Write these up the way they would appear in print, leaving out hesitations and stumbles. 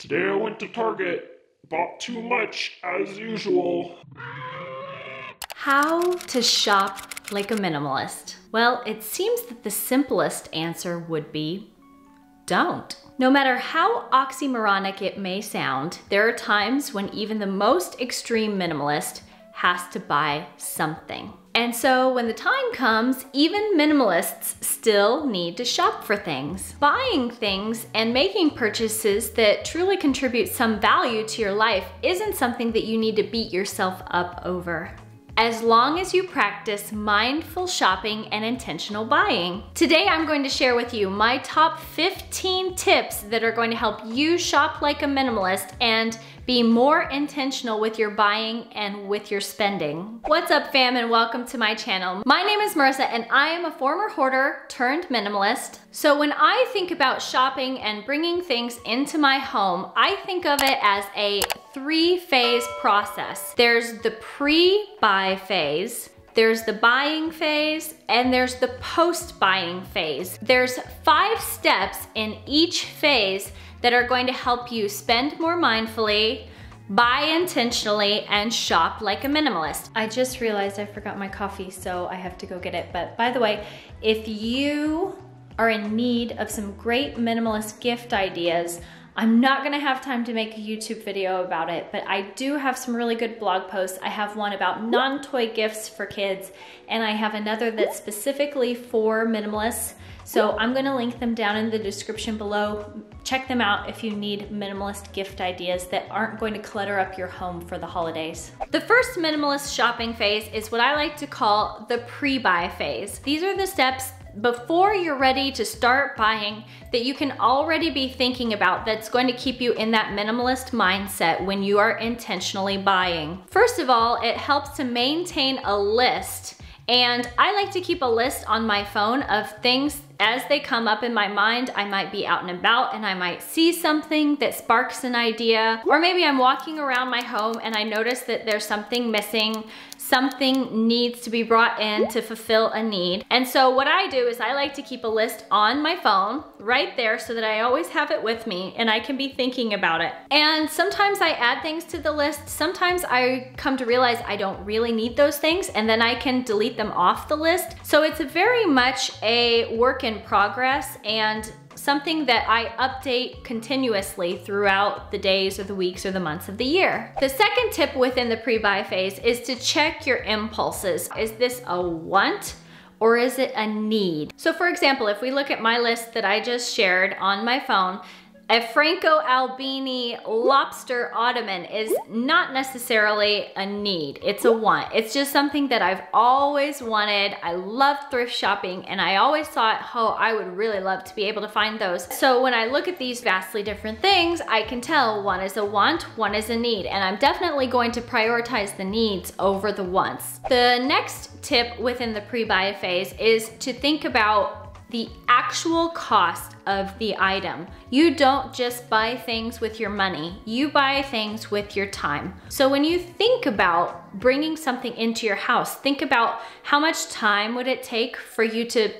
Today I went to Target, bought too much as usual. How to shop like a minimalist? Well, it seems that the simplest answer would be don't. No matter how oxymoronic it may sound, there are times when even the most extreme minimalist has to buy something. And so when the time comes, even minimalists still need to shop for things. Buying things and making purchases that truly contribute some value to your life isn't something that you need to beat yourself up over, as long as you practice mindful shopping and intentional buying. Today, I'm going to share with you my top 15 tips that are going to help you shop like a minimalist and be more intentional with your buying and with your spending. What's up, fam, and welcome to my channel. My name is Marissa and I am a former hoarder turned minimalist. So when I think about shopping and bringing things into my home, I think of it as a 3-phase process. There's the pre-buy phase, there's the buying phase, and there's the post-buying phase. There's 5 steps in each phase that are going to help you spend more mindfully, buy intentionally, and shop like a minimalist. I just realized I forgot my coffee, so I have to go get it. But by the way, if you are in need of some great minimalist gift ideas, I'm not gonna have time to make a YouTube video about it, but I do have some really good blog posts. I have one about non-toy gifts for kids, and I have another that's specifically for minimalists. So I'm gonna link them down in the description below. Check them out if you need minimalist gift ideas that aren't going to clutter up your home for the holidays. The first minimalist shopping phase is what I like to call the pre-buy phase. These are the steps before you're ready to start buying that you can already be thinking about that's going to keep you in that minimalist mindset when you are intentionally buying. First of all, it helps to maintain a list. And I like to keep a list on my phone of things as they come up in my mind. I might be out and about and I might see something that sparks an idea, or maybe I'm walking around my home and I notice that there's something missing, something needs to be brought in to fulfill a need. And so what I do is I like to keep a list on my phone right there so that I always have it with me and I can be thinking about it. And sometimes I add things to the list. Sometimes I come to realize I don't really need those things and then I can delete them off the list. So it's very much a work in progress and something that I update continuously throughout the days or the weeks or the months of the year. The second tip within the pre-buy phase is to check your impulses. Is this a want or is it a need? So for example, if we look at my list that I just shared on my phone, a Franco Albini lobster ottoman is not necessarily a need, it's a want. It's just something that I've always wanted. I love thrift shopping and I always thought, oh, I would really love to be able to find those. So when I look at these vastly different things, I can tell one is a want, one is a need, and I'm definitely going to prioritize the needs over the wants. The next tip within the pre-buy phase is to think about the actual cost of the item. You don't just buy things with your money, you buy things with your time. So when you think about bringing something into your house, think about how much time would it take for you to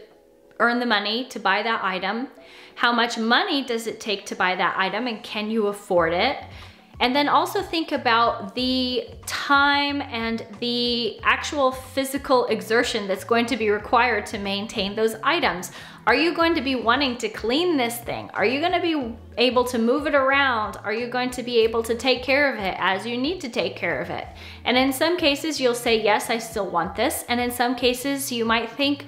earn the money to buy that item? How much money does it take to buy that item and can you afford it? And then also think about the time and the actual physical exertion that's going to be required to maintain those items. Are you going to be wanting to clean this thing? Are you going to be able to move it around? Are you going to be able to take care of it as you need to take care of it? And in some cases, you'll say, yes, I still want this. And in some cases, you might think,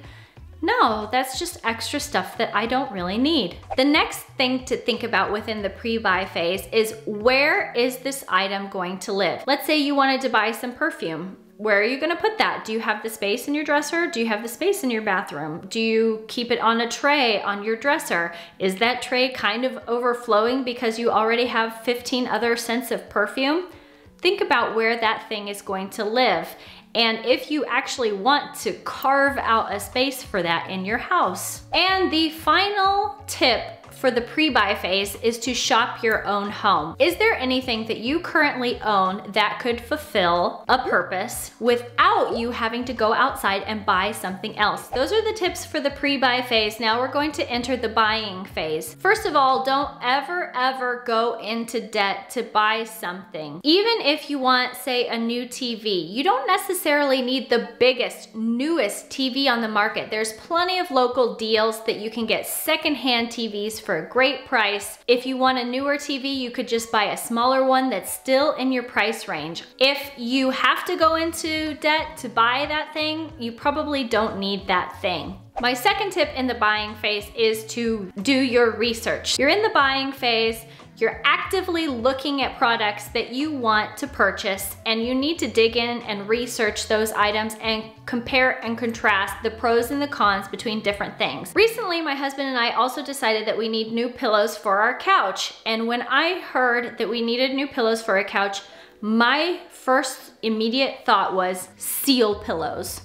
no, that's just extra stuff that I don't really need. The next thing to think about within the pre-buy phase is, where is this item going to live? Let's say you wanted to buy some perfume. Where are you gonna put that? Do you have the space in your dresser? Do you have the space in your bathroom? Do you keep it on a tray on your dresser? Is that tray kind of overflowing because you already have 15 other scents of perfume? Think about where that thing is going to live. And if you actually want to carve out a space for that in your house. And the final tip for the pre-buy phase is to shop your own home. Is there anything that you currently own that could fulfill a purpose without you having to go outside and buy something else? Those are the tips for the pre-buy phase. Now we're going to enter the buying phase. First of all, don't ever go into debt to buy something. Even if you want, say, a new TV, you don't necessarily need the biggest, newest TV on the market. There's plenty of local deals that you can get secondhand TVs for a great price. If you want a newer TV, you could just buy a smaller one that's still in your price range. If you have to go into debt to buy that thing, you probably don't need that thing. My second tip in the buying phase is to do your research. You're in the buying phase, you're actively looking at products that you want to purchase, and you need to dig in and research those items and compare and contrast the pros and the cons between different things. Recently, my husband and I also decided that we need new pillows for our couch. And when I heard that we needed new pillows for a couch, my first immediate thought was seal pillows.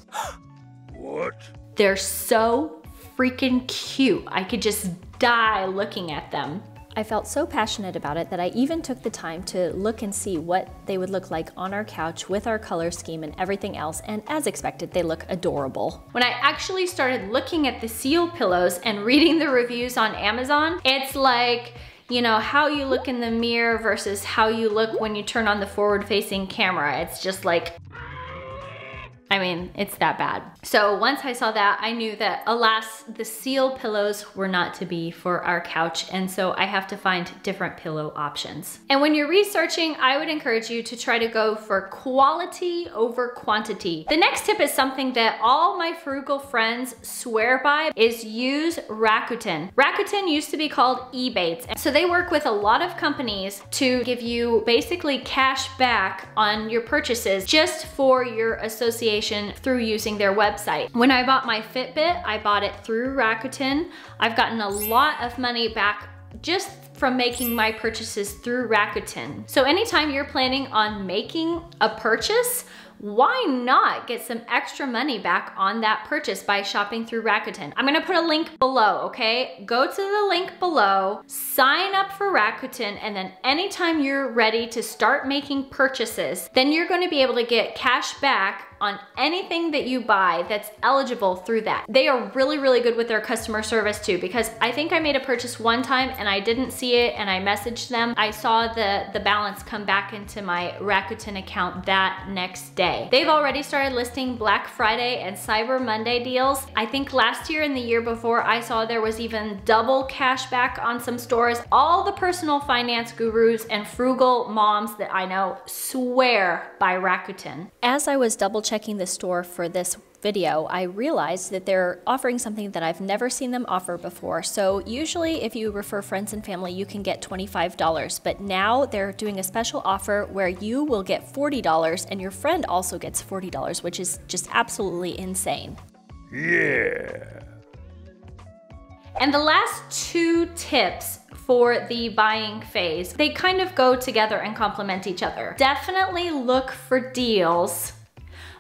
What? They're so freaking cute. I could just die looking at them. I felt so passionate about it that I even took the time to look and see what they would look like on our couch with our color scheme and everything else, and as expected, they look adorable. When I actually started looking at the seal pillows and reading the reviews on Amazon, it's like, you know, how you look in the mirror versus how you look when you turn on the forward-facing camera. It's just like, I mean, it's that bad. So once I saw that, I knew that, alas, the seal pillows were not to be for our couch, and so I have to find different pillow options. And when you're researching, I would encourage you to try to go for quality over quantity. The next tip is something that all my frugal friends swear by, is use Rakuten. Rakuten used to be called Ebates, so they work with a lot of companies to give you basically cash back on your purchases just for your association through using their website. When I bought my Fitbit, I bought it through Rakuten. I've gotten a lot of money back just from making my purchases through Rakuten. So anytime you're planning on making a purchase, why not get some extra money back on that purchase by shopping through Rakuten? I'm gonna put a link below, okay? Go to the link below, sign up for Rakuten, and then anytime you're ready to start making purchases, then you're gonna be able to get cash back on anything that you buy that's eligible through that. They are really good with their customer service too, because I think I made a purchase one time and I didn't see it and I messaged them. I saw the balance come back into my Rakuten account that next day. They've already started listing Black Friday and Cyber Monday deals. I think last year and the year before, I saw there was even double cash back on some stores. All the personal finance gurus and frugal moms that I know swear by Rakuten. As I was double checking the store for this video, I realized that they're offering something that I've never seen them offer before. So usually if you refer friends and family, you can get $25, but now they're doing a special offer where you will get $40 and your friend also gets $40, which is just absolutely insane. Yeah. And the last two tips for the buying phase, they kind of go together and complement each other. Definitely look for deals,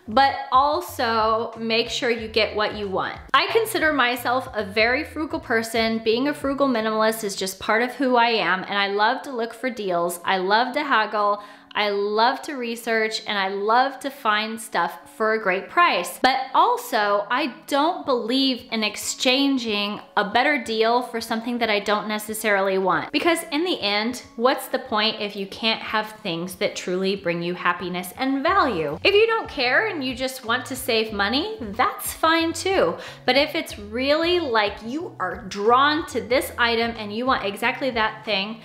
but also make sure you get what you want. I consider myself a very frugal person. Being a frugal minimalist is just part of who I am, and I love to look for deals. I love to haggle. I love to research, and I love to find stuff for a great price. But also, I don't believe in exchanging a better deal for something that I don't necessarily want. Because in the end, what's the point if you can't have things that truly bring you happiness and value? If you don't care and you just want to save money, that's fine too. But if it's really like you are drawn to this item and you want exactly that thing,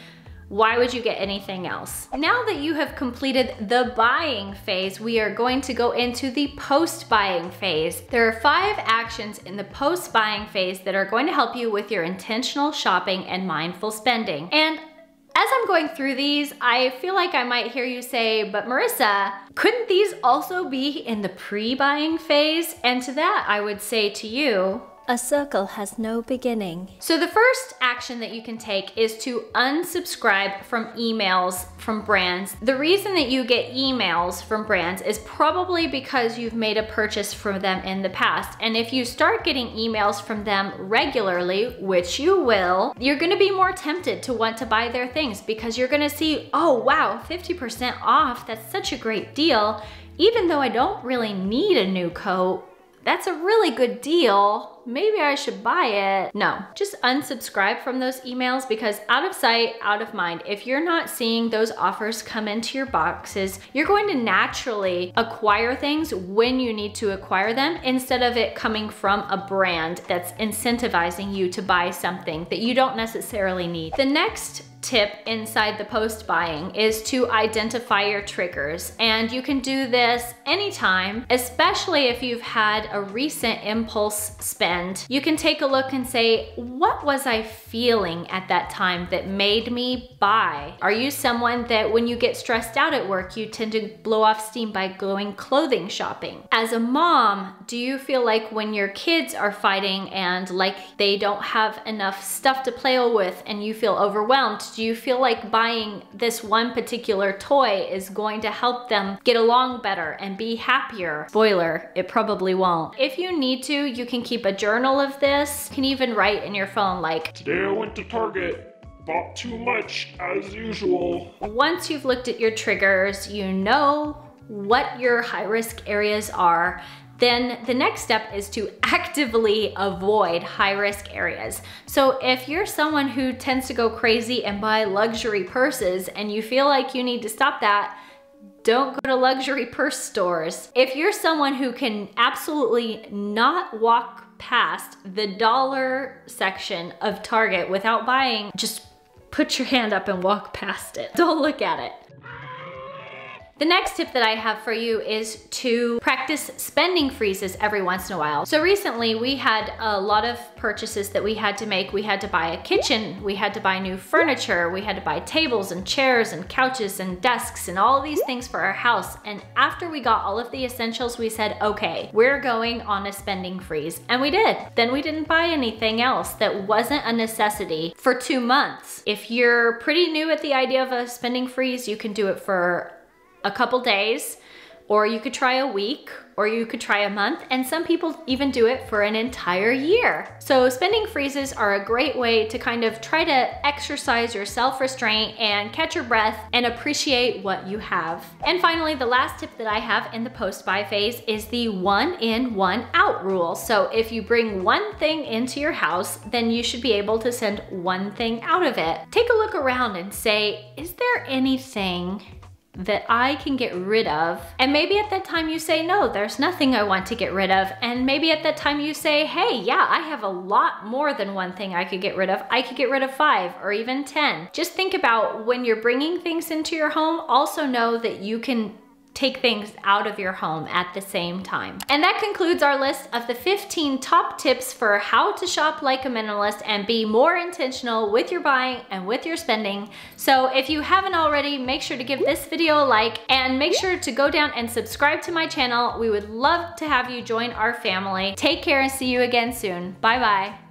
why would you get anything else? Now that you have completed the buying phase, we are going to go into the post-buying phase. There are 5 actions in the post-buying phase that are going to help you with your intentional shopping and mindful spending. And as I'm going through these, I feel like I might hear you say, but Marissa, couldn't these also be in the pre-buying phase? And to that, I would say to you, A circle has no beginning. So the first action that you can take is to unsubscribe from emails from brands. The reason that you get emails from brands is probably because you've made a purchase from them in the past. And if you start getting emails from them regularly, which you will, you're gonna be more tempted to want to buy their things because you're gonna see, oh wow, 50% off, that's such a great deal. Even though I don't really need a new coat, that's a really good deal. Maybe I should buy it. No, just unsubscribe from those emails because out of sight, out of mind. If you're not seeing those offers come into your boxes, you're going to naturally acquire things when you need to acquire them instead of it coming from a brand that's incentivizing you to buy something that you don't necessarily need. The next tip inside the post buying is to identify your triggers, and you can do this anytime, especially if you've had a recent impulse spend. You can take a look and say, what was I feeling at that time that made me buy? Are you someone that when you get stressed out at work, you tend to blow off steam by going clothing shopping? As a mom, do you feel like when your kids are fighting and like they don't have enough stuff to play with and you feel overwhelmed, do you feel like buying this one particular toy is going to help them get along better and be happier? Spoiler, it probably won't. If you need to, you can keep a journal of this. You can even write in your phone like, today I went to Target, bought too much as usual. Once you've looked at your triggers, you know what your high risk areas are. Then the next step is to actively avoid high risk areas. So if you're someone who tends to go crazy and buy luxury purses and you feel like you need to stop that, don't go to luxury purse stores. If you're someone who can absolutely not walk past the dollar section of Target without buying, just put your hand up and walk past it. Don't look at it. The next tip that I have for you is to practice spending freezes every once in a while. So recently we had a lot of purchases that we had to make. We had to buy a kitchen, we had to buy new furniture, we had to buy tables and chairs and couches and desks and all of these things for our house. And after we got all of the essentials, we said, okay, we're going on a spending freeze. And we did. Then we didn't buy anything else that wasn't a necessity for 2 months. If you're pretty new at the idea of a spending freeze, you can do it for a couple days, or you could try a week, or you could try a month, and some people even do it for an entire year. So spending freezes are a great way to kind of try to exercise your self-restraint and catch your breath and appreciate what you have. And finally, the last tip that I have in the post-buy phase is the 1 in, 1 out rule. So if you bring one thing into your house, then you should be able to send one thing out of it. Take a look around and say, is there anything that I can get rid of? And maybe at that time you say, no, there's nothing I want to get rid of. And maybe at that time you say, hey, yeah, I have a lot more than one thing I could get rid of. I could get rid of 5 or even 10. Just think about when you're bringing things into your home, also know that you can take things out of your home at the same time. And that concludes our list of the 15 top tips for how to shop like a minimalist and be more intentional with your buying and with your spending. So if you haven't already, make sure to give this video a like and make sure to go down and subscribe to my channel. We would love to have you join our family. Take care and see you again soon. Bye bye.